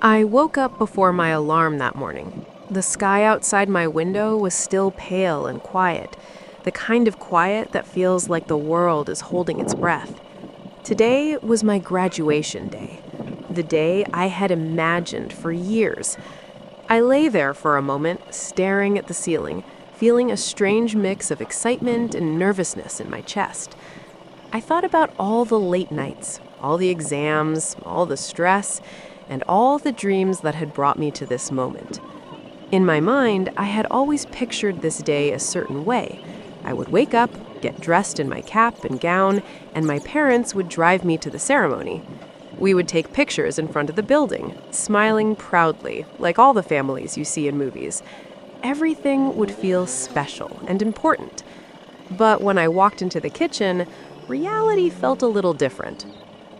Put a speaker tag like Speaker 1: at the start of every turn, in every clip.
Speaker 1: I woke up before my alarm that morning. The sky outside my window was still pale and quiet, the kind of quiet that feels like the world is holding its breath. Today was my graduation day, the day I had imagined for years. I lay there for a moment, staring at the ceiling, feeling a strange mix of excitement and nervousness in my chest. I thought about all the late nights, all the exams, all the stress, and all the dreams that had brought me to this moment. In my mind, I had always pictured this day a certain way. I would wake up, get dressed in my cap and gown, and my parents would drive me to the ceremony. We would take pictures in front of the building, smiling proudly, like all the families you see in movies. Everything would feel special and important. But when I walked into the kitchen, reality felt a little different.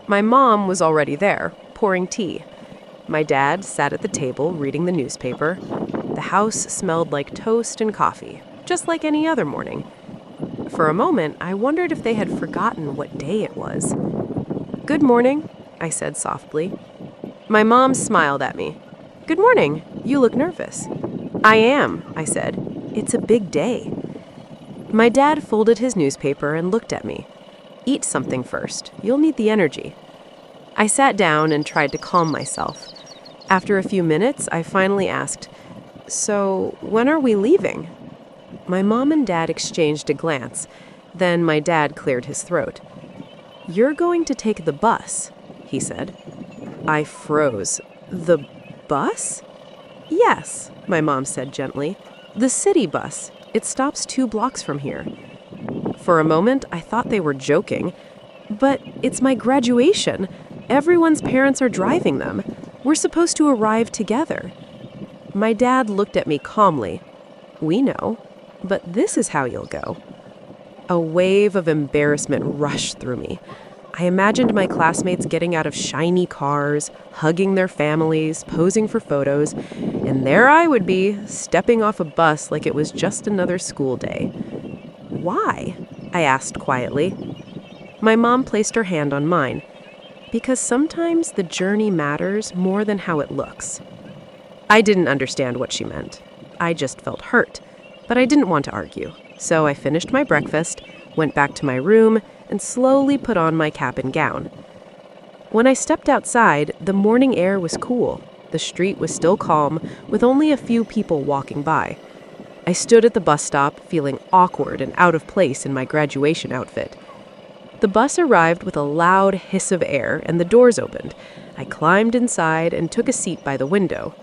Speaker 1: My mom was already there, pouring tea. My dad sat at the table reading the newspaper. The house smelled like toast and coffee, just like any other morning. For a moment, I wondered if they had forgotten what day it was. "Good morning," I said softly. My mom smiled at me. "Good morning. You look nervous." "I am," I said. "It's a big day." My dad folded his newspaper and looked at me. "Eat something first. You'll need the energy." I sat down and tried to calm myself. After a few minutes, I finally asked, "So, when are we leaving?" My mom and dad exchanged a glance. Then my dad cleared his throat. "You're going to take the bus," he said. I froze. "The bus?" "Yes," my mom said gently. "The city bus. It stops 2 blocks from here." For a moment, I thought they were joking. "But it's my graduation. Everyone's parents are driving them. We're supposed to arrive together." My dad looked at me calmly. "We know, but this is how you'll go." A wave of embarrassment rushed through me. I imagined my classmates getting out of shiny cars, hugging their families, posing for photos, and there I would be, stepping off a bus like it was just another school day. "Why?" I asked quietly. My mom placed her hand on mine. "Because sometimes the journey matters more than how it looks." I didn't understand what she meant. I just felt hurt, but I didn't want to argue. So I finished my breakfast, went back to my room, and slowly put on my cap and gown. When I stepped outside, the morning air was cool. The street was still calm, with only a few people walking by. I stood at the bus stop, feeling awkward and out of place in my graduation outfit. The bus arrived with a loud hiss of air, and the doors opened. I climbed inside and took a seat by the window.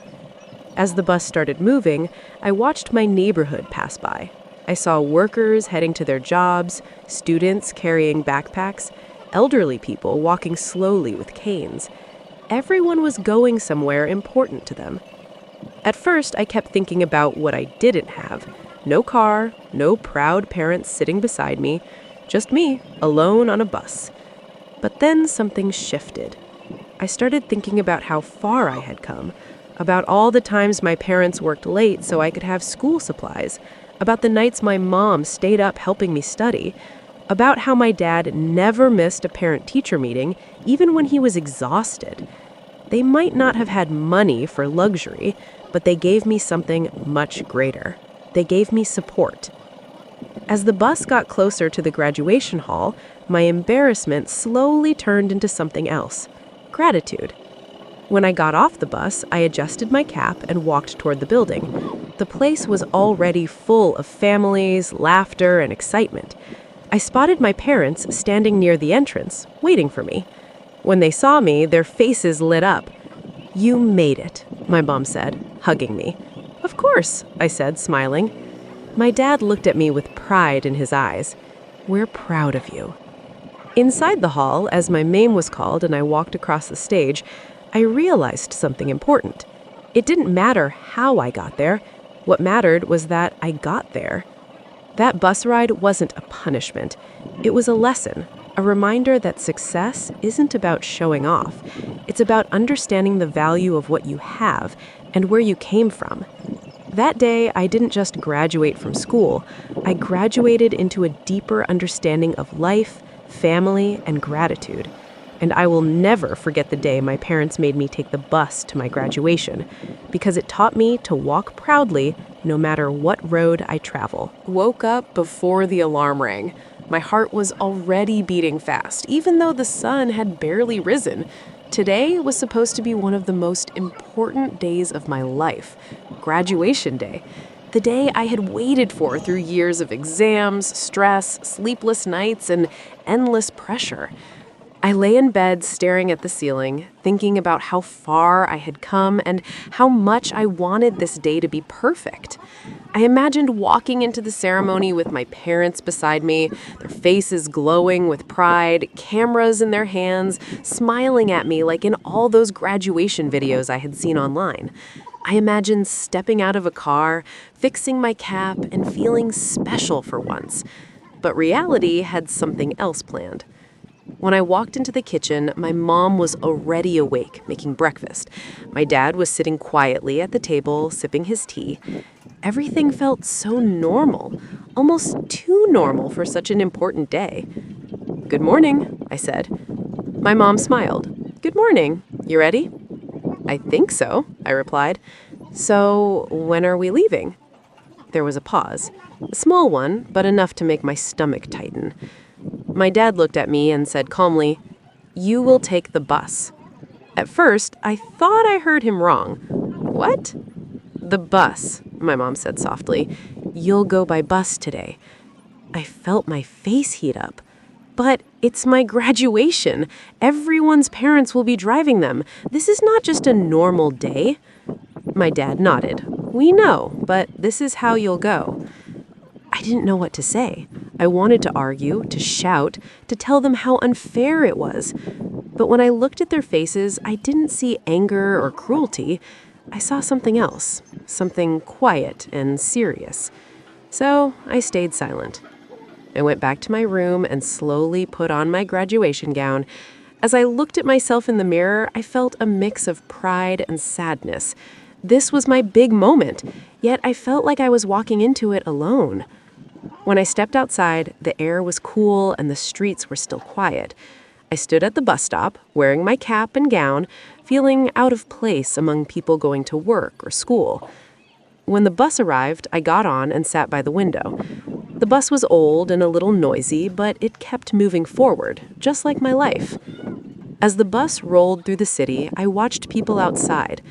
Speaker 1: As the bus started moving, I watched my neighborhood pass by. I saw workers heading to their jobs, students carrying backpacks, elderly people walking slowly with canes. Everyone was going somewhere important to them. At first, I kept thinking about what I didn't have. No car, no proud parents sitting beside me, just me, alone on a bus. But then something shifted. I started thinking about how far I had come, about all the times my parents worked late so I could have school supplies, about the nights my mom stayed up helping me study, about how my dad never missed a parent-teacher meeting, even when he was exhausted. They might not have had money for luxury, but they gave me something much greater. They gave me support. As the bus got closer to the graduation hall, my embarrassment slowly turned into something else: gratitude. When I got off the bus, I adjusted my cap and walked toward the building. The place was already full of families, laughter, and excitement. I spotted my parents standing near the entrance, waiting for me. When they saw me, their faces lit up. "You made it," my mom said, hugging me. "Of course," I said, smiling. My dad looked at me with pride in his eyes. "We're proud of you." Inside the hall, as my name was called and I walked across the stage, I realized something important. It didn't matter how I got there. What mattered was that I got there. That bus ride wasn't a punishment. It was a lesson, a reminder that success isn't about showing off. It's about understanding the value of what you have and where you came from. That day, I didn't just graduate from school. I graduated into a deeper understanding of life, family, and gratitude. And I will never forget the day my parents made me take the bus to my graduation, because it taught me to walk proudly no matter what road I travel. Woke up before the alarm rang. My heart was already beating fast, even though the sun had barely risen. Today was supposed to be one of the most important days of my life, graduation day. The day I had waited for through years of exams, stress, sleepless nights, and endless pressure. I lay in bed staring at the ceiling, thinking about how far I had come and how much I wanted this day to be perfect. I imagined walking into the ceremony with my parents beside me, their faces glowing with pride, cameras in their hands, smiling at me like in all those graduation videos I had seen online. I imagined stepping out of a car, fixing my cap, and feeling special for once. But reality had something else planned. When I walked into the kitchen, my mom was already awake, making breakfast. My dad was sitting quietly at the table, sipping his tea. Everything felt so normal, almost too normal for such an important day. "Good morning," I said. My mom smiled. "Good morning. You ready?" "I think so," I replied. "So, when are we leaving?" There was a pause. A small one, but enough to make my stomach tighten. My dad looked at me and said calmly, "You will take the bus." At first, I thought I heard him wrong. "What?" "The bus," my mom said softly. "You'll go by bus today." I felt my face heat up. "But it's my graduation. Everyone's parents will be driving them. This is not just a normal day." My dad nodded. "We know, but this is how you'll go." I didn't know what to say. I wanted to argue, to shout, to tell them how unfair it was. But when I looked at their faces, I didn't see anger or cruelty. I saw something else, something quiet and serious. So I stayed silent. I went back to my room and slowly put on my graduation gown. As I looked at myself in the mirror, I felt a mix of pride and sadness. This was my big moment, yet I felt like I was walking into it alone. When I stepped outside, the air was cool and the streets were still quiet. I stood at the bus stop, wearing my cap and gown, feeling out of place among people going to work or school. When the bus arrived, I got on and sat by the window. The bus was old and a little noisy, but it kept moving forward, just like my life. As the bus rolled through the city, I watched people outside.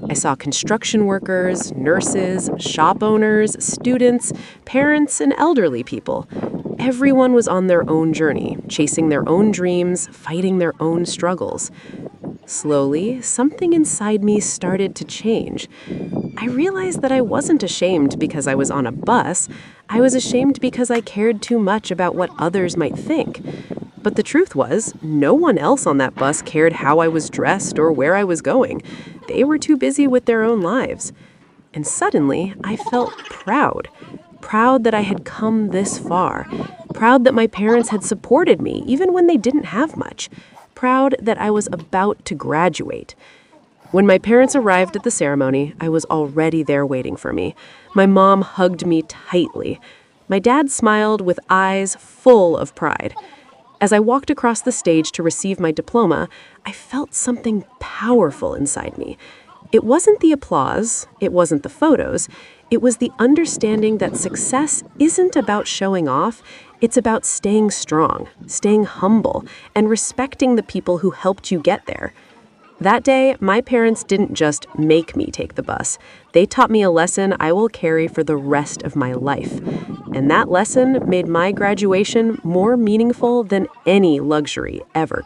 Speaker 1: I saw construction workers, nurses, shop owners, students, parents, and elderly people. Everyone was on their own journey, chasing their own dreams, fighting their own struggles. Slowly, something inside me started to change. I realized that I wasn't ashamed because I was on a bus. I was ashamed because I cared too much about what others might think. But the truth was, no one else on that bus cared how I was dressed or where I was going. They were too busy with their own lives. And suddenly, I felt proud. Proud that I had come this far. Proud that my parents had supported me, even when they didn't have much. Proud that I was about to graduate. When my parents arrived at the ceremony, I was already there waiting for me. My mom hugged me tightly. My dad smiled with eyes full of pride. As I walked across the stage to receive my diploma, I felt something powerful inside me. It wasn't the applause, it wasn't the photos, it was the understanding that success isn't about showing off, it's about staying strong, staying humble, and respecting the people who helped you get there. That day, my parents didn't just make me take the bus. They taught me a lesson I will carry for the rest of my life. And that lesson made my graduation more meaningful than any luxury ever could.